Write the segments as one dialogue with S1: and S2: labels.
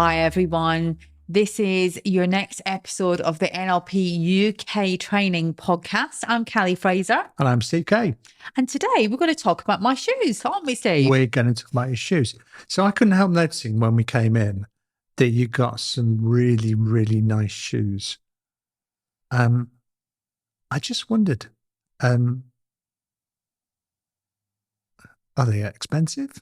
S1: Hi, everyone. This is your next episode of the NLP UK Training Podcast. I'm Callie Fraser.
S2: And I'm Steve Kay.
S1: And today we're going to talk about my shoes, aren't we, Steve?
S2: We're going to talk about your shoes. So I couldn't help noticing when we came in that you got some really, really nice shoes. I just wondered, are they expensive?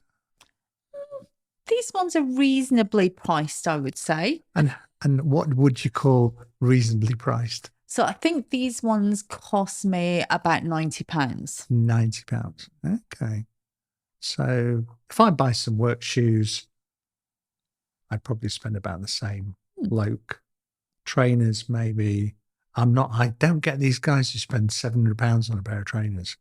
S1: These ones are reasonably priced, I would say.
S2: And what would you call reasonably priced?
S1: So I think these ones cost me about £90.
S2: £90. Okay. So if I buy some work shoes, I'd probably spend about the same. Bloke. Trainers, maybe. I don't get these guys who spend £700 on a pair of trainers.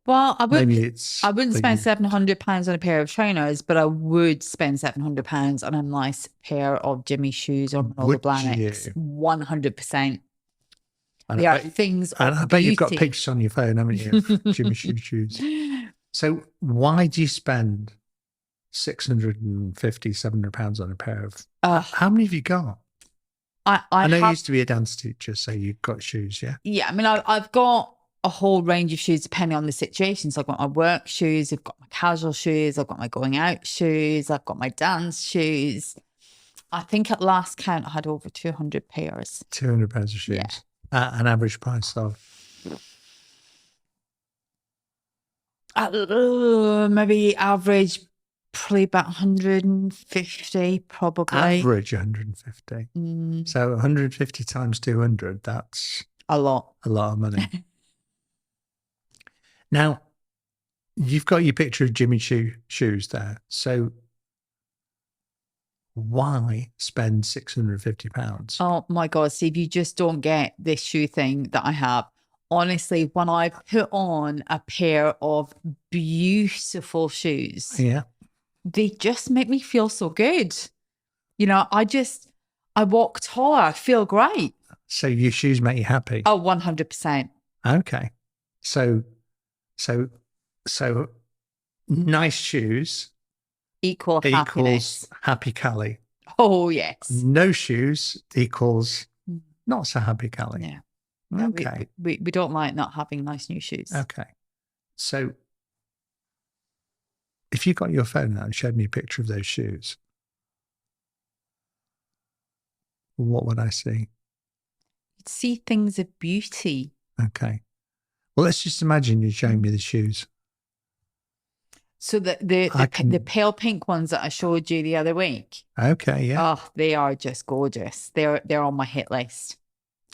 S1: Well, I wouldn't spend £700 on a pair of trainers, but I would spend £700 on a nice pair of Jimmy shoes or Manolo Blahniks. 100%. They are things of
S2: beauty. I bet you've got pictures on your phone, haven't you, of Jimmy shoes. So why do you spend £650, £700 on a pair of... how many have you got? I know you used to be a dance teacher, so you've got shoes, yeah?
S1: Yeah, I mean, I've got a whole range of shoes depending on the situation. So I've got my work shoes, I've got my casual shoes, I've got my going out shoes, I've got my dance shoes. I think at last count I had over 200 pairs.
S2: 200 pairs of shoes. Yeah. An average price of?
S1: Maybe average, probably about 150, probably.
S2: Average 150. So 150 times 200, that's...
S1: a lot.
S2: A lot of money. Now, you've got your picture of Jimmy shoes there. So why spend £650?
S1: Oh my God, Steve, you just don't get this shoe thing that I have. Honestly, when I put on a pair of beautiful shoes, they just make me feel so good. You know, I walk taller, I feel great.
S2: So your shoes make you happy?
S1: Oh, 100%.
S2: Okay. So nice shoes
S1: equals
S2: happy Callie.
S1: Oh, yes.
S2: No shoes equals not so happy Callie.
S1: Yeah. No,
S2: okay.
S1: We don't like not having nice new shoes.
S2: Okay. So if you got your phone out and showed me a picture of those shoes, what would I see?
S1: You'd see things of beauty.
S2: Okay. Well, let's just imagine you're showing me the shoes.
S1: So the pale pink ones that I showed you the other week.
S2: Okay, yeah.
S1: Oh, they are just gorgeous. They're on my hit list.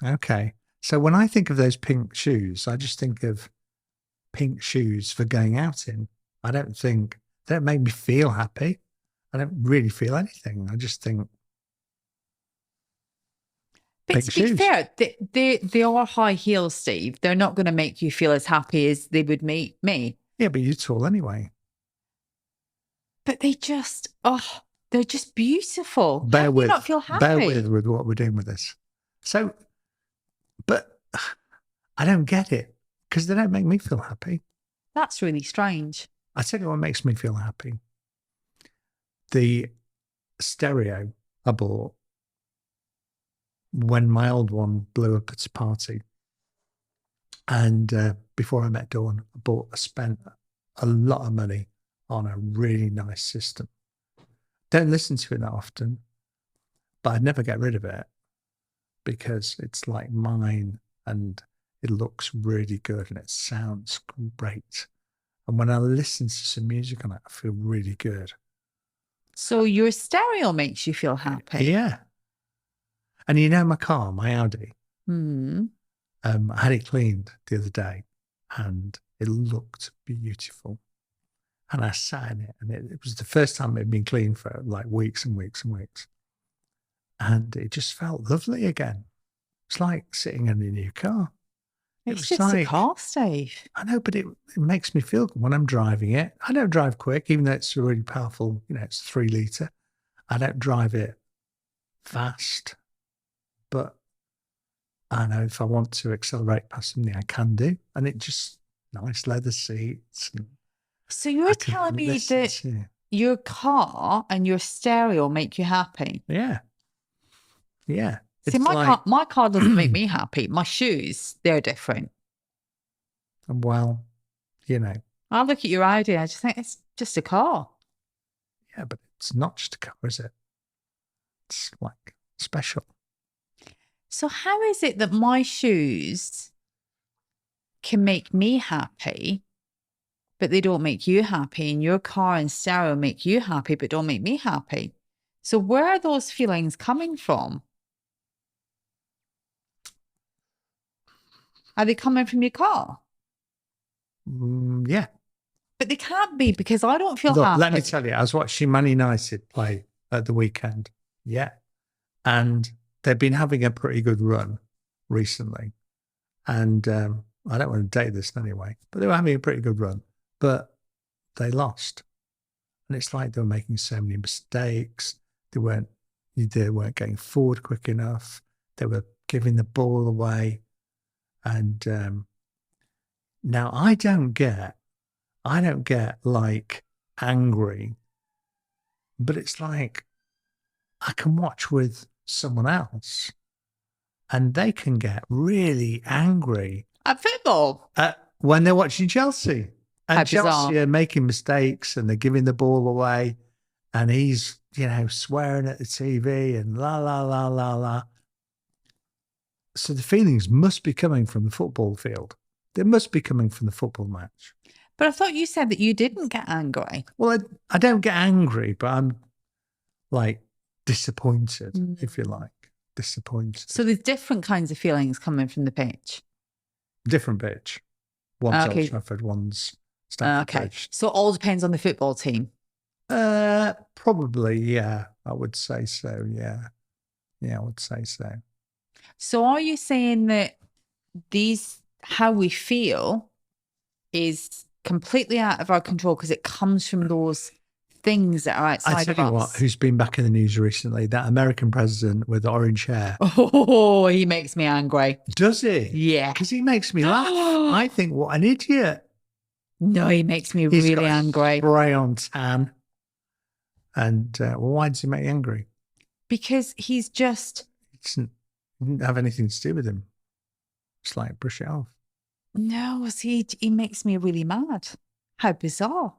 S2: Okay. So when I think of those pink shoes, I just think of pink shoes for going out in. They don't make me feel happy. I don't really feel anything. I just think...
S1: But to be fair, they are high heels, Steve. They're not going to make you feel as happy as they would make me.
S2: Yeah, but you're tall anyway.
S1: But they're just beautiful.
S2: Bear with,
S1: not feel happy?
S2: Bear with what we're doing with this. So, but I don't get it because they don't make me feel happy.
S1: That's really strange.
S2: I tell you what makes me feel happy. The stereo I bought when my old one blew up at a party. And before I met Dawn, I spent a lot of money on a really nice system. Don't listen to it that often, but I'd never get rid of it because it's like mine and it looks really good and it sounds great. And when I listen to some music on it, I feel really good.
S1: So your stereo makes you feel happy?
S2: Yeah. And you know my car, my Audi, I had it cleaned the other day and it looked beautiful. And I sat in it and it was the first time it had been cleaned for like weeks and weeks and weeks. And it just felt lovely again. It's like sitting in a new car.
S1: It's just a car, Steve.
S2: I know, but it makes me feel good when I'm driving it. I don't drive quick, even though it's a really powerful, it's 3 litre. I don't drive it fast. But I know if I want to accelerate past something, I can do. And it just nice leather seats. And
S1: so you're telling me that your car and your stereo make you happy.
S2: Yeah. Yeah.
S1: See, my car doesn't make me happy. My shoes, they're different.
S2: Well, you know.
S1: I look at your Audi, I just think it's just a car.
S2: Yeah, but it's not just a car, is it? It's like special.
S1: So how is it that my shoes can make me happy, but they don't make you happy, and your car and stereo make you happy, but don't make me happy? So where are those feelings coming from? Are they coming from your car?
S2: Yeah.
S1: But they can't be, because I don't feel
S2: Look,
S1: happy.
S2: let me tell you, I was watching Man United play at the weekend. Yeah. And they've been having a pretty good run recently. And I don't want to date this anyway, but they were having a pretty good run. But they lost. And it's like they were making so many mistakes. They weren't getting forward quick enough. They were giving the ball away. And now I don't get like angry, but it's like I can watch with someone else and they can get really angry
S1: at football
S2: when they're watching Chelsea. And Chelsea are making mistakes and they're giving the ball away and he's, swearing at the TV and la, la, la, la, la. So the feelings must be coming from the football field. They must be coming from the football match.
S1: But I thought you said that you didn't get angry.
S2: Well, I don't get angry, but I'm like disappointed, if you like. Disappointed.
S1: So there's different kinds of feelings coming from the pitch.
S2: Different pitch. One's Old Trafford, one's Stamford Bridge.
S1: So it all depends on the football team?
S2: Probably, yeah. I would say so, yeah. Yeah, I would say so.
S1: So are you saying that how we feel is completely out of our control because it comes from those things that are outside of us?
S2: I tell you what, who's been back in the news recently? That American president with the orange hair.
S1: Oh, he makes me angry.
S2: Does he?
S1: Yeah.
S2: Because he makes me laugh. I think, what an idiot.
S1: No, he makes me really angry.
S2: Spray on tan. And why does he make you angry?
S1: Because he's just...
S2: It didn't have anything to do with him. Just like brush it off.
S1: No, see, he makes me really mad. How bizarre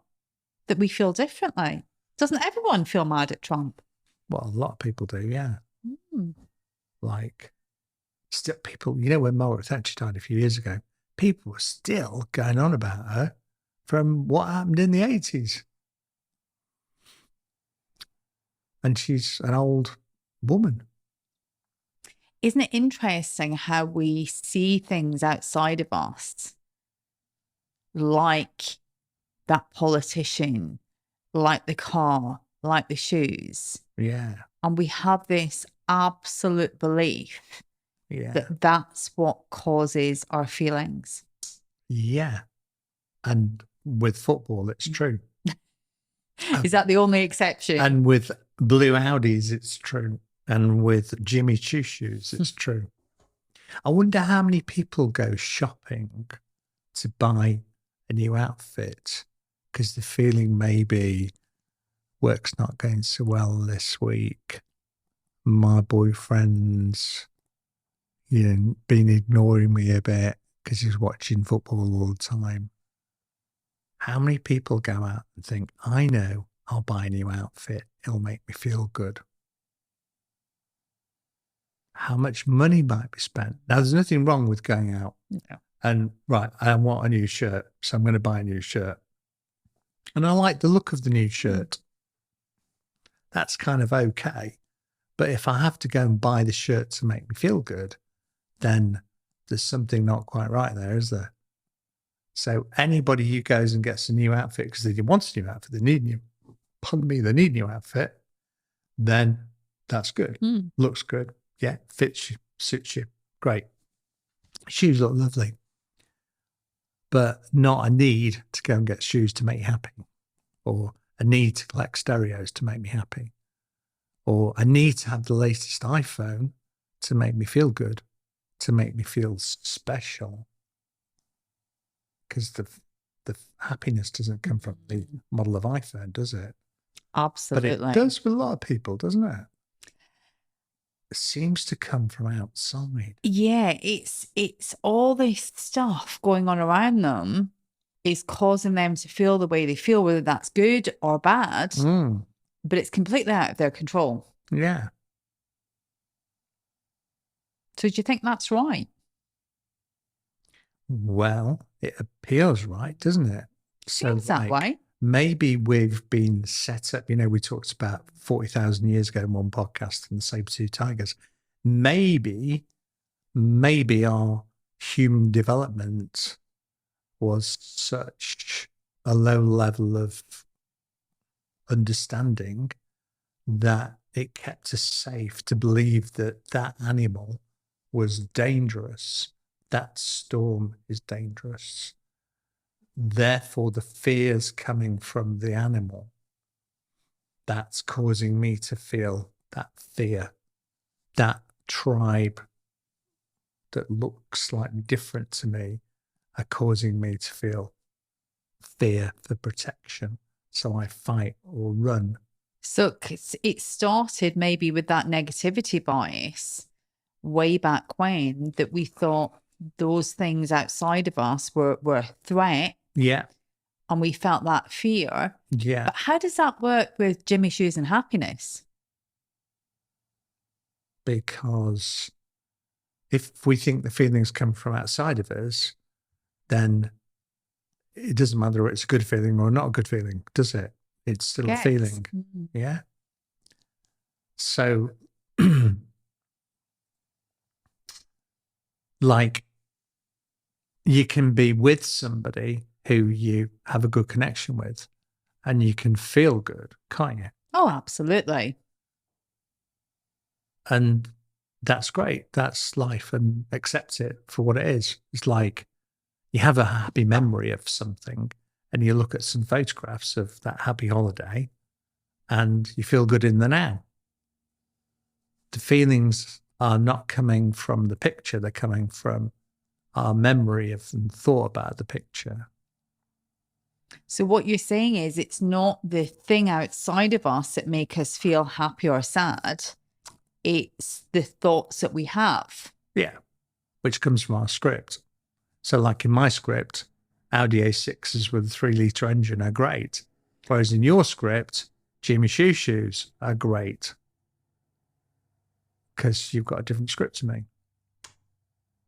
S1: that we feel differently. Doesn't everyone feel mad at Trump?
S2: Well, a lot of people do, yeah.
S1: Mm.
S2: Like, still people, when Margaret Thatcher died a few years ago, people were still going on about her from what happened in the 80s. And she's an old woman.
S1: Isn't it interesting how we see things outside of us, like that politician, like the car, like the shoes?
S2: Yeah.
S1: And we have this absolute belief that that's what causes our feelings.
S2: Yeah. And with football, it's true.
S1: Is that the only exception?
S2: And with blue Audis, it's true. And with Jimmy Choo shoes, it's true. I wonder how many people go shopping to buy a new outfit because the feeling maybe work's not going so well this week. My boyfriend's, been ignoring me a bit because he's watching football all the time. How many people go out and think, I know, I'll buy a new outfit. It'll make me feel good. How much money might be spent? Now, there's nothing wrong with going out and, right, I want a new shirt, so I'm going to buy a new shirt. And I like the look of the new shirt. That's kind of okay. But if I have to go and buy the shirt to make me feel good, then there's something not quite right there, is there? So anybody who goes and gets a new outfit because they want a new outfit, they need a new outfit, then that's good. Looks good. Yeah, fits you, suits you. Great. Shoes look lovely. But not a need to go and get shoes to make you happy. Or a need to collect stereos to make me happy. Or a need to have the latest iPhone to make me feel good, to make me feel special. Because the happiness doesn't come from the model of iPhone, does it?
S1: Absolutely.
S2: But it does with a lot of people, doesn't it? It seems to come from outside.
S1: Yeah, it's all this stuff going on around them is causing them to feel the way they feel, whether that's good or bad, but it's completely out of their control.
S2: Yeah.
S1: So do you think that's right?
S2: Well, it appears right, doesn't it?
S1: Seems that way.
S2: Maybe we've been set up, we talked about 40,000 years ago in one podcast and the saber-tooth tigers. Maybe our human development was such a low level of understanding that it kept us safe to believe that that animal was dangerous. That storm is dangerous. Therefore, the fears coming from the animal, that's causing me to feel that fear. That tribe that looks slightly different to me are causing me to feel fear for protection. So I fight or run.
S1: So it started maybe with that negativity bias way back when, that we thought those things outside of us were a threat.
S2: Yeah.
S1: And we felt that fear.
S2: Yeah.
S1: But how does that work with Jimmy Shoes and happiness?
S2: Because if we think the feelings come from outside of us, then it doesn't matter whether it's a good feeling or not a good feeling, does it? It's still a feeling. Mm-hmm. Yeah. So, like, you can be with somebody who you have a good connection with and you can feel good, can't you?
S1: Oh, absolutely.
S2: And that's great. That's life, and accept it for what it is. It's like you have a happy memory of something and you look at some photographs of that happy holiday and you feel good in the now. The feelings are not coming from the picture. They're coming from our memory of and thought about the picture.
S1: So what you're saying is it's not the thing outside of us that make us feel happy or sad. It's the thoughts that we have.
S2: Yeah, which comes from our script. So like in my script, Audi A6s with a 3-litre engine are great. Whereas in your script, Jimmy Shoes are great. Because you've got a different script to me.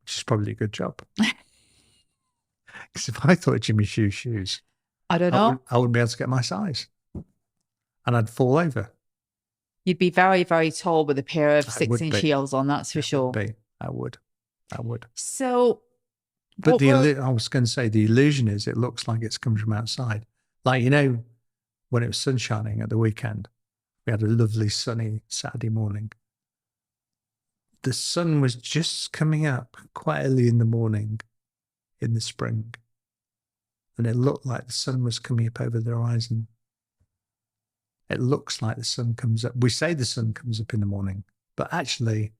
S2: Which is probably a good job. Because if I thought Jimmy Shoes,
S1: I don't know.
S2: I wouldn't be able to get my size. And I'd fall over.
S1: You'd be very, very tall with a pair of 6-inch heels on, that's for sure.
S2: I would.
S1: So,
S2: but I was going to say, the illusion is it looks like it's coming from outside. Like, when it was sun shining at the weekend, we had a lovely sunny Saturday morning. The sun was just coming up quite early in the morning in the spring. And it looked like the sun was coming up over the horizon. It looks like the sun comes up. We say the sun comes up in the morning, but actually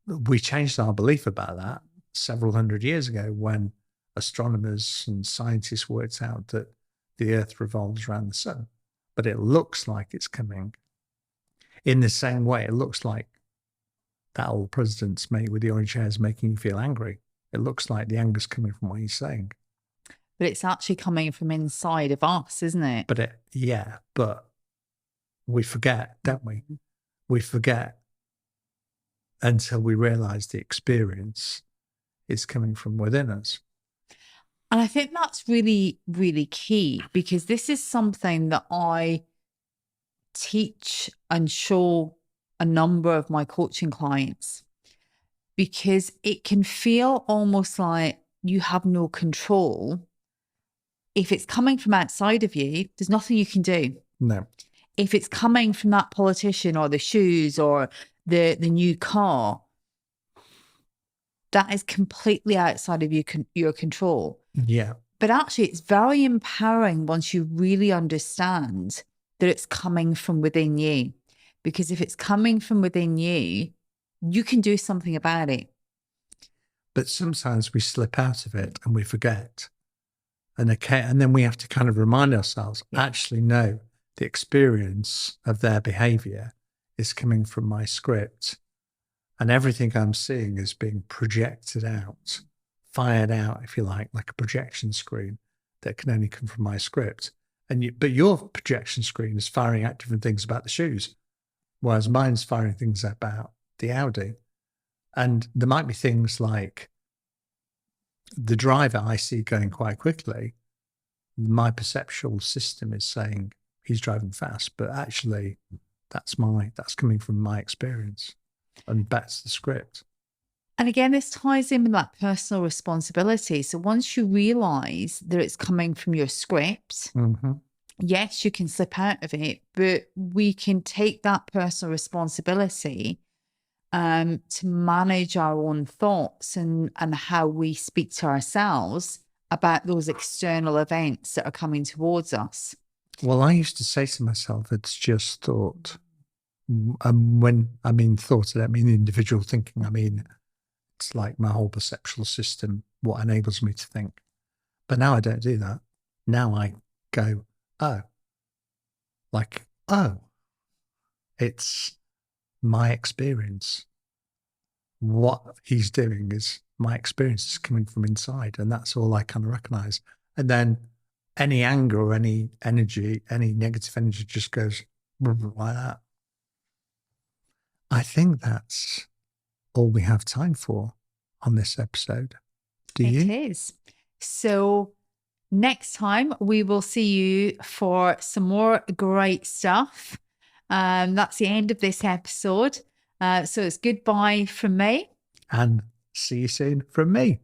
S2: we changed our belief about that several hundred years ago when astronomers and scientists worked out that the earth revolves around the sun. But it looks like it's coming in the same way. It looks like that old president's mate with the orange hair is making you feel angry. It looks like the anger's coming from what he's saying.
S1: But it's actually coming from inside of us, isn't it?
S2: But we forget, don't we? We forget until we realize the experience is coming from within us.
S1: And I think that's really, really key, because this is something that I teach and show a number of my coaching clients, because it can feel almost like you have no control. If it's coming from outside of you, there's nothing you can do.
S2: No.
S1: If it's coming from that politician or the shoes or the new car, that is completely outside of your control.
S2: Yeah.
S1: But actually, it's very empowering once you really understand that it's coming from within you. Because if it's coming from within you, you can do something about it.
S2: But sometimes we slip out of it and we forget. And then we have to kind of remind ourselves, actually, no, the experience of their behavior is coming from my script. And everything I'm seeing is being projected out, fired out, if you like a projection screen that can only come from my script. But your projection screen is firing out different things about the shoes, whereas mine's firing things about the Audi. And there might be things like the driver I see going quite quickly. My perceptual system is saying he's driving fast, but actually that's coming from my experience, and that's the script.
S1: And again, this ties in with that personal responsibility. So once you realize that it's coming from your script, yes, you can slip out of it, but we can take that personal responsibility to manage our own thoughts and how we speak to ourselves about those external events that are coming towards us.
S2: Well, I used to say to myself, it's just thought. When I mean thought, I don't mean individual thinking. I mean, it's like my whole perceptual system, what enables me to think. But now I don't do that. Now I go, it's my experience. What he's doing is my experience is coming from inside, and that's all I kind of recognize. And then any anger or any energy, any negative energy just goes like that. I think that's all we have time for on this episode. Do you?
S1: It is. So next time we will see you for some more great stuff. That's the end of this episode. So it's goodbye from me.
S2: And see you soon from me.